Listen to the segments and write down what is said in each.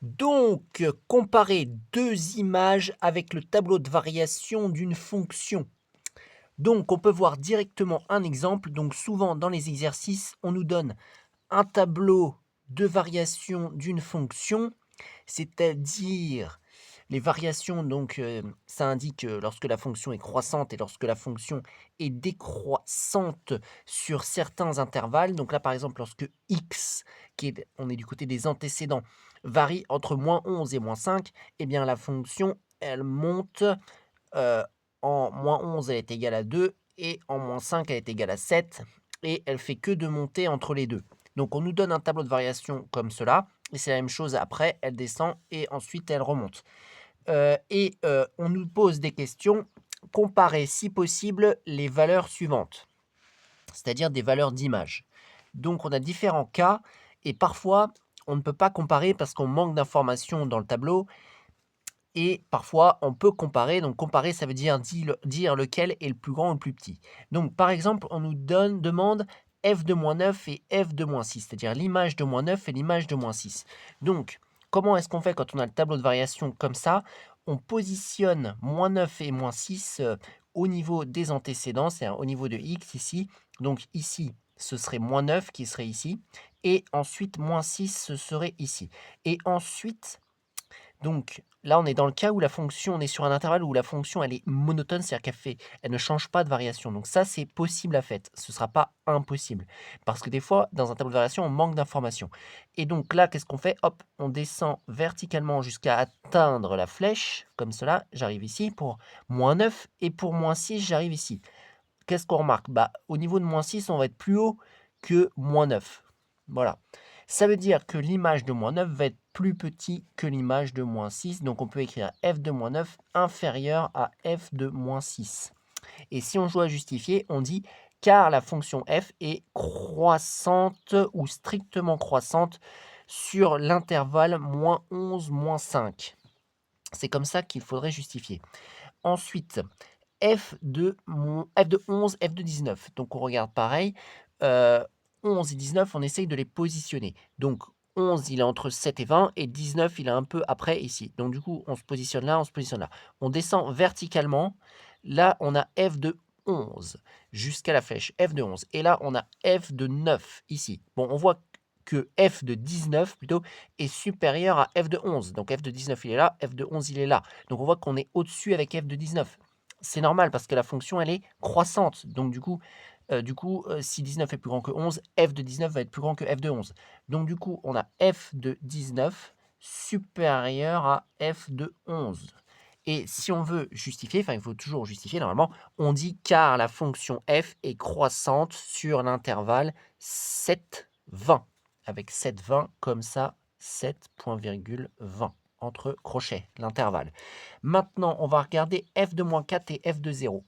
Donc, comparer deux images avec le tableau de variation d'une fonction. Donc, on peut voir directement un exemple. Donc, souvent dans les exercices, on nous donne un tableau de variation d'une fonction, c'est-à-dire les variations, donc ça indique lorsque la fonction est croissante et lorsque la fonction est décroissante sur certains intervalles. Donc là, par exemple, lorsque x, on est du côté des antécédents, varie entre -11 et -5, eh bien la fonction, elle monte, euh, en -11, elle est égale à 2, et en -5, elle est égale à 7, et elle fait que de monter entre les deux. Donc on nous donne un tableau de variation comme cela, et c'est la même chose après, elle descend et ensuite elle remonte. On nous pose des questions, comparer si possible les valeurs suivantes, c'est-à-dire des valeurs d'image. Donc on a différents cas, et parfois on ne peut pas comparer parce qu'on manque d'informations dans le tableau, et parfois on peut comparer. Donc comparer, ça veut dire lequel est le plus grand ou le plus petit. Donc par exemple, on nous demande f de -9 et f de -6, c'est-à-dire l'image de -9 et l'image de -6. Donc comment est-ce qu'on fait quand on a le tableau de variation comme ça? On positionne -9 et -6 au niveau des antécédents, c'est-à-dire au niveau de x ici. Donc ici, ce serait -9 qui serait ici, et ensuite -6, ce serait ici. Et ensuite, donc là, on est dans le cas où la fonction, on est sur un intervalle où la fonction, elle est monotone, c'est-à-dire elle ne change pas de variation. Donc ça, c'est possible à fait. Ce ne sera pas impossible. Parce que des fois, dans un tableau de variation, on manque d'informations. Et donc là, qu'est-ce qu'on fait? Hop, on descend verticalement jusqu'à atteindre la flèche, comme cela. J'arrive ici pour -9, et pour -6, j'arrive ici. Qu'est-ce qu'on remarque? Bah, au niveau de -6, on va être plus haut que -9. Voilà. Ça veut dire que l'image de -9 va être plus petit que l'image de -6. Donc on peut écrire f de -9 inférieur à f de -6. Et si on joue à justifier, on dit car la fonction f est croissante ou strictement croissante sur l'intervalle -11, -5. C'est comme ça qu'il faudrait justifier. Ensuite, f de 11, f de 19. Donc on regarde pareil, 11 et 19, on essaye de les positionner. Donc 11, il est entre 7 et 20, et 19, il est un peu après ici. Donc du coup, on se positionne là, on se positionne là. On descend verticalement. Là, on a f de 11 jusqu'à la flèche, f de 11. Et là, on a f de 9 ici. Bon, on voit que f de 19 plutôt est supérieur à f de 11. Donc f de 19, il est là, f de 11, il est là. Donc on voit qu'on est au-dessus avec f de 19. C'est normal parce que la fonction, elle est croissante. Donc si 19 est plus grand que 11, f de 19 va être plus grand que f de 11. Donc du coup, on a f de 19 supérieur à f de 11. Et si on veut justifier, enfin il faut toujours justifier normalement, on dit car la fonction f est croissante sur l'intervalle 7,20. Avec 7,20 comme ça, 7,20 entre crochets, l'intervalle. Maintenant, on va regarder f de -4 et f de 0.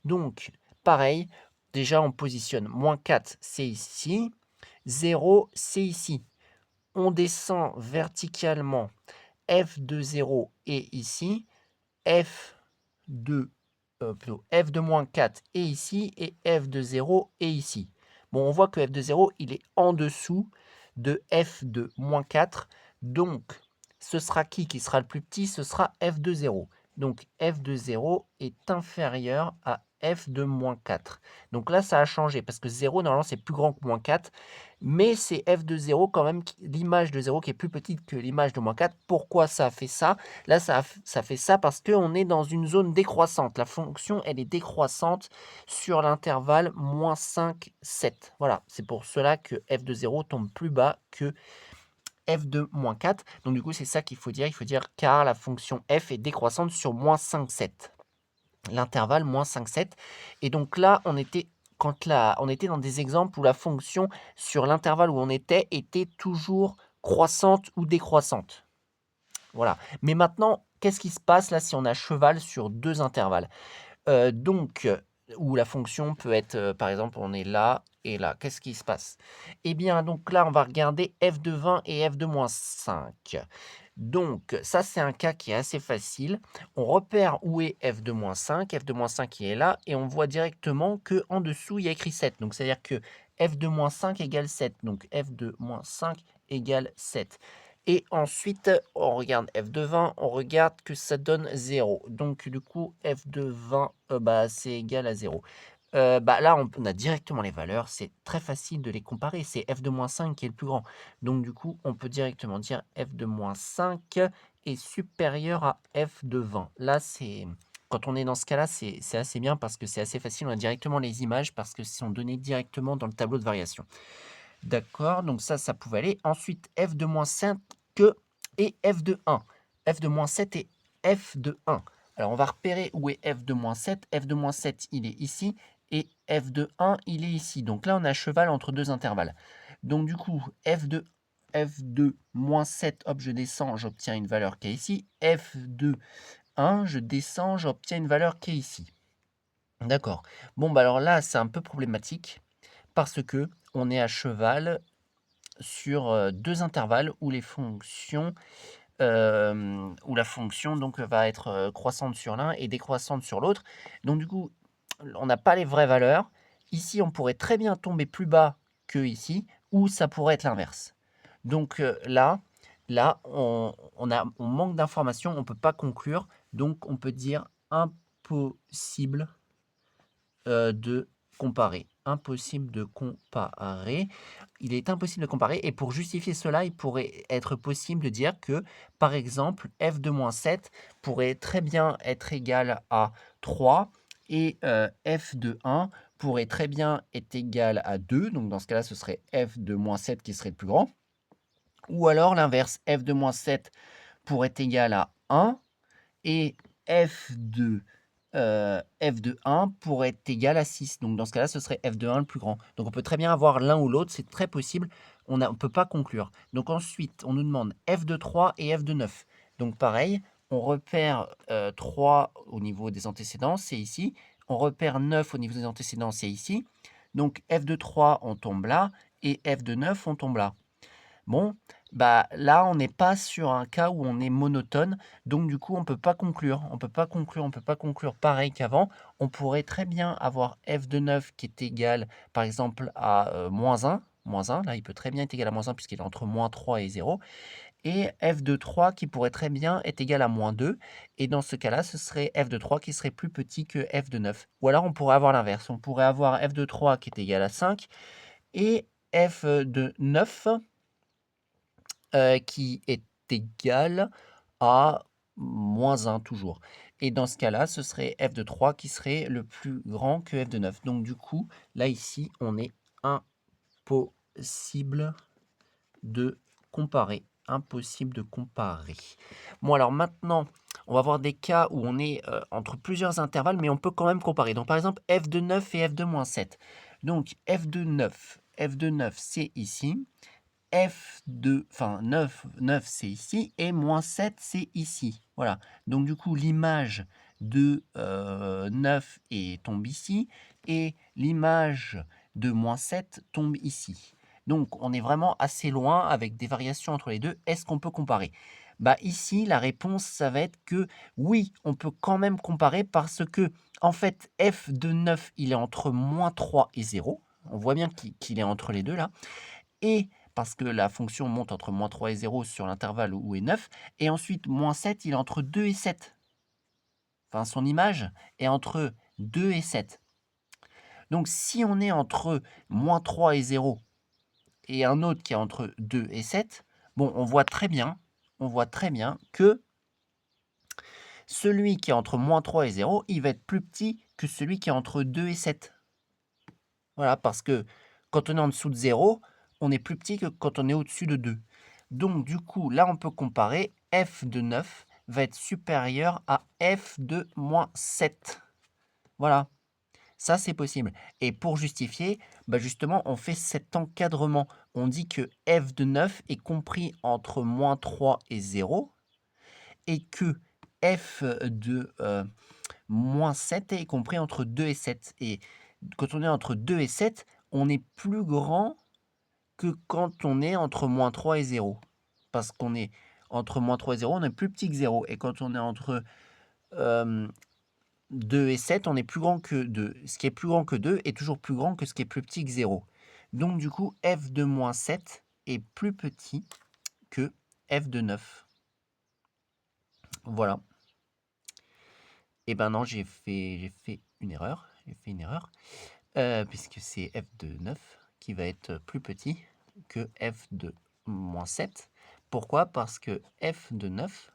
Donc, pareil, déjà on positionne -4, c'est ici, 0, c'est ici. On descend verticalement, f de 0 est ici, f de, f de -4 est ici, et f de 0 est ici. Bon, on voit que f de 0, il est en dessous de f de -4, donc ce sera qui sera le plus petit? Ce sera f de 0. Donc f de 0 est inférieur à f de -4. Donc là, ça a changé parce que 0, normalement, c'est plus grand que -4, mais c'est f de 0 quand même, l'image de 0 qui est plus petite que l'image de -4. Pourquoi ça a fait ça? Là, ça fait ça parce qu'on est dans une zone décroissante. La fonction, elle est décroissante sur l'intervalle -5, 7. Voilà, c'est pour cela que f de 0 tombe plus bas que f de -4. Donc du coup, c'est ça qu'il faut dire. Il faut dire car la fonction f est décroissante sur -5, 7. L'intervalle -5, 7. Et donc là, on était dans des exemples où la fonction sur l'intervalle où on était toujours croissante ou décroissante. Voilà. Mais maintenant, qu'est-ce qui se passe là si on a cheval sur deux intervalles? Où la fonction peut être, par exemple, on est là et là. Qu'est-ce qui se passe? Eh bien, donc là, on va regarder f de 20 et f de -5. Donc ça, c'est un cas qui est assez facile. On repère où est f de -5. F de -5, il est là, et on voit directement qu'en dessous, il y a écrit 7. Donc, c'est-à-dire que f de -5 égale 7. Donc, f de -5 égale 7. Et ensuite, on regarde f de 20, on regarde que ça donne 0. Donc du coup, f de 20, bah, c'est égal à 0. Bah, là, on a directement les valeurs, c'est très facile de les comparer. C'est f de moins 5 qui est le plus grand. Donc du coup, on peut directement dire f de moins 5 est supérieur à f de 20. Là, quand on est dans ce cas-là, c'est assez bien parce que c'est assez facile. On a directement les images parce que sont données directement dans le tableau de variation. D'accord, donc ça pouvait aller. Ensuite, f de moins 5 et f de 1. F de moins 7 et f de 1. Alors, on va repérer où est f de moins 7. F de moins 7, il est ici. Et f de 1, il est ici. Donc là, on a cheval entre deux intervalles. Donc du coup, f de moins 7, hop, je descends, j'obtiens une valeur qui est ici. F de 1, je descends, j'obtiens une valeur qui est ici. D'accord. Bon, bah alors là, c'est un peu problématique parce que on est à cheval sur deux intervalles où les fonctions, où la fonction donc va être croissante sur l'un et décroissante sur l'autre. Donc du coup, on n'a pas les vraies valeurs. Ici, on pourrait très bien tomber plus bas que ici, ou ça pourrait être l'inverse. Donc là, on manque d'informations, on ne peut pas conclure. Donc on peut dire impossible de comparer. Impossible de comparer. Il est impossible de comparer et pour justifier cela, il pourrait être possible de dire que, par exemple, f de moins 7 pourrait très bien être égal à 3 et f de 1 pourrait très bien être égal à 2. Donc dans ce cas-là, ce serait f de moins 7 qui serait le plus grand. Ou alors l'inverse, f de moins 7 pourrait être égal à 1 et f de 1 pourrait être égal à 6. Donc dans ce cas-là, ce serait f de 1 le plus grand. Donc on peut très bien avoir l'un ou l'autre, c'est très possible. On ne peut pas conclure. Donc ensuite, on nous demande f de 3 et f de 9. Donc pareil, on repère 3 au niveau des antécédents, c'est ici. On repère 9 au niveau des antécédents, c'est ici. Donc f de 3, on tombe là. Et f de 9, on tombe là. Bon, bah là, on n'est pas sur un cas où on est monotone, donc du coup, on peut pas conclure. On peut pas conclure pareil qu'avant. On pourrait très bien avoir f de 9 qui est égal, par exemple, à moins 1. Moins 1, là, il peut très bien être égal à moins 1 puisqu'il est entre moins 3 et 0. Et f de 3 qui pourrait très bien être égal à moins 2. Et dans ce cas-là, ce serait f de 3 qui serait plus petit que f de 9. Ou alors, on pourrait avoir l'inverse. On pourrait avoir f de 3 qui est égal à 5 et f de 9 qui est égal à moins 1 toujours. Et dans ce cas-là, ce serait f de 3 qui serait le plus grand que f de 9. Donc du coup, là ici, on est impossible de comparer. Impossible de comparer. Bon alors maintenant, on va voir des cas où on est entre plusieurs intervalles, mais on peut quand même comparer. Donc par exemple, f de 9 et f de moins 7. Donc f de 9 c'est ici. Enfin 9 c'est ici et moins 7 c'est ici. Voilà. Donc du coup, l'image de 9 tombe ici et l'image de moins 7 tombe ici. Donc on est vraiment assez loin avec des variations entre les deux. Est-ce qu'on peut comparer? Bah ici, la réponse, ça va être que oui, on peut quand même comparer parce que en fait, f de 9, il est entre moins 3 et 0. On voit bien qu'il est entre les deux là. Et parce que la fonction monte entre moins 3 et 0 sur l'intervalle où est 9. Et ensuite, moins 7, il est entre 2 et 7. Enfin, son image est entre 2 et 7. Donc, si on est entre moins 3 et 0 et un autre qui est entre 2 et 7, bon, on voit très bien que celui qui est entre moins 3 et 0, il va être plus petit que celui qui est entre 2 et 7. Voilà, parce que quand on est en dessous de 0, on est plus petit que quand on est au-dessus de 2. Donc du coup, là, on peut comparer f de 9 va être supérieur à f de moins 7. Voilà, ça c'est possible. Et pour justifier, bah justement, on fait cet encadrement. On dit que f de 9 est compris entre moins 3 et 0 et que f de moins 7 est compris entre 2 et 7. Et quand on est entre 2 et 7, on est plus grand que quand on est entre moins 3 et 0. Parce qu'on est entre moins 3 et 0, on est plus petit que 0. Et quand on est entre 2 et 7, on est plus grand que 2. Ce qui est plus grand que 2 est toujours plus grand que ce qui est plus petit que 0. Donc du coup, f de moins 7 est plus petit que f de 9. Voilà. Et ben non, j'ai fait une erreur. Puisque c'est f de 9 qui va être plus petit que f de moins 7. Pourquoi? Parce que f de 9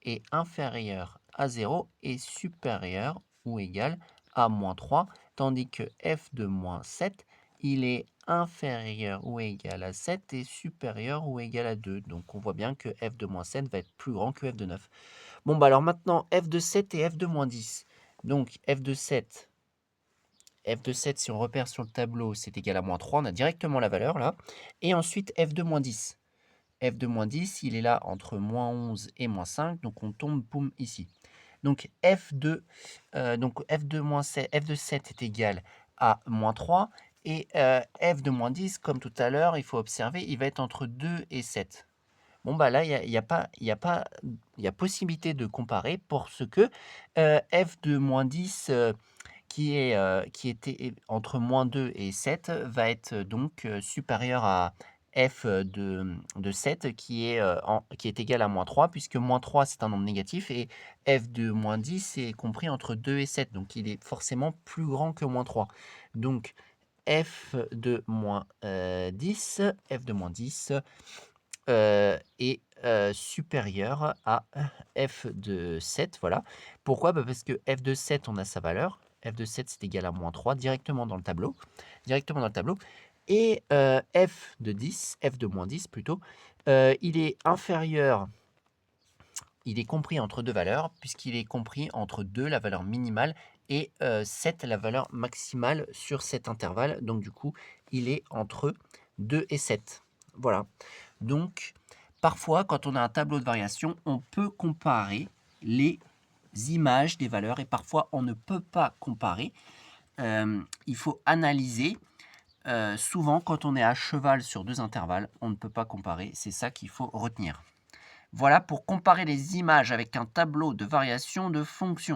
est inférieur à 0 et supérieur ou égal à moins 3, tandis que f de moins 7, il est inférieur ou égal à 7 et supérieur ou égal à 2. Donc on voit bien que f de moins 7 va être plus grand que f de 9. Bon, bah alors maintenant, f de 7 et f de moins 10. Donc f de 7, si on repère sur le tableau, c'est égal à moins 3. On a directement la valeur là. Et ensuite, f de moins 10. F de moins 10, il est là entre moins 11 et moins 5. Donc on tombe, boum, ici. Donc f de 7 est égal à moins 3. Et f de moins 10, comme tout à l'heure, il faut observer, il va être entre 2 et 7. Bon, bah là, il y a possibilité de comparer pour ce que f de moins 10, qui était entre moins 2 et 7, va être donc supérieur à f de 7 qui est égal à moins 3, puisque moins 3 c'est un nombre négatif et f de moins 10 est compris entre 2 et 7, donc il est forcément plus grand que moins 3. Donc f de moins 10 est supérieur à f de 7, voilà. Pourquoi? Bah, parce que f de 7, on a sa valeur. F de 7, c'est égal à moins 3 directement dans le tableau. Et f de moins 10 plutôt, il est inférieur, il est compris entre deux valeurs, puisqu'il est compris entre 2, la valeur minimale, et 7, la valeur maximale sur cet intervalle. Donc du coup, il est entre 2 et 7. Voilà. Donc, parfois, quand on a un tableau de variation, on peut comparer les images des valeurs et parfois on ne peut pas comparer. Il faut analyser. Souvent, quand on est à cheval sur deux intervalles, on ne peut pas comparer. C'est ça qu'il faut retenir. Voilà pour comparer les images avec un tableau de variation de fonctions.